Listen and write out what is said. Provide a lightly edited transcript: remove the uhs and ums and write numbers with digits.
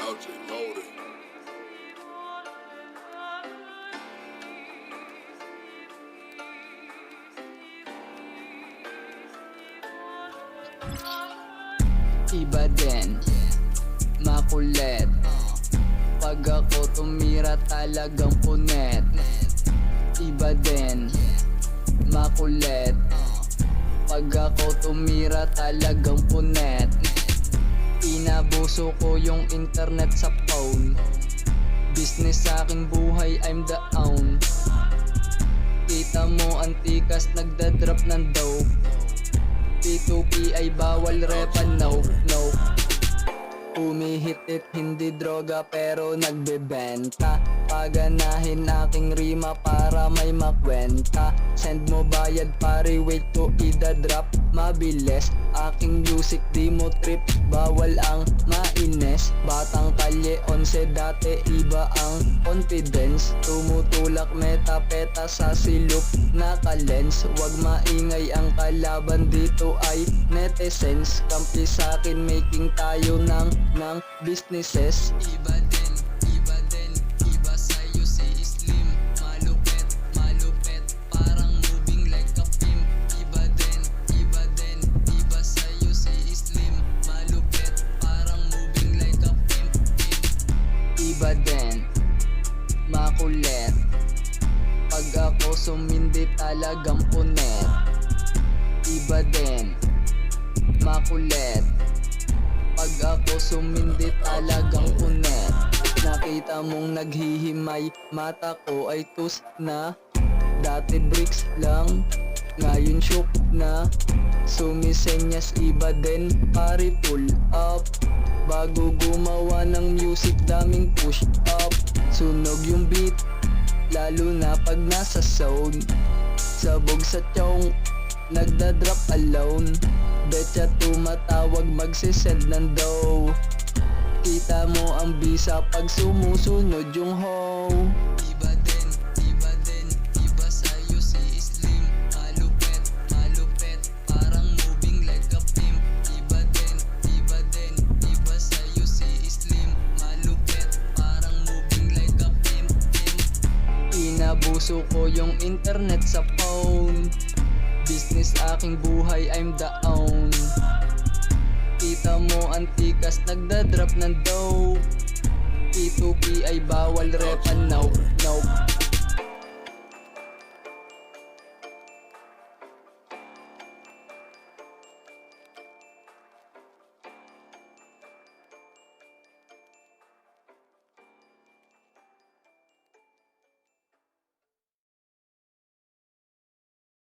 LJ loaded. Iba din, makulit. Pag ako tumira talagang punet. Iba din, makulit. Pag ako tumira talagang punet. Inabuso ko yung internet sa phone. Business sa aking buhay, I'm the own. Kita mo antikas nagdadrop ng dope. P2P ay bawal repan, no. Humihit-it, hindi droga pero nagbebenta. Paganahin aking rima para may makwenta. Send mo bayad pare, wait to idadrop mabilis. Aking music di mo trip, bawal ang maines. Batang kalye 11 dati, iba ang confidence. Tumutulak metapeta sa silip naka-lens. Wag maingay ang kalaban dito ay netizens. Kampi sa'kin making tayo ng businesses. Iba din, iba sa'yo si Slim. Malupet, parang moving like a film. Iba din, iba sa'yo si Slim. Malupet, parang moving like a film. Iba din, makulit. Pag ako sumindi talagang punet. Iba din, makulit. Pag ako sumindi talagang punet. Nakita mong naghihimay, mata ko ay tus na. Dati bricks lang, ngayon shook na. Sumisenyas iba din, pari pull up. Bago gumawa ng music, daming push up. Sunog yung beat, lalo na pag nasa zone. Sabog sa chong, nagdadrop alone. Betcha tumatawag, magsisend ng dough. Kita mo ang bisa pag sumusunod yung hoe. Iba din, iba sa'yo si Slim. Malupet, parang moving like a pimp. Iba din, iba sa'yo si Slim. Malupet, parang moving like a pimp. Inabuso ko yung internet sa phone. Business aking buhay, I'm the own. Kita mo antikas nagdadrop ng dope. P2P ay bawal repan, no.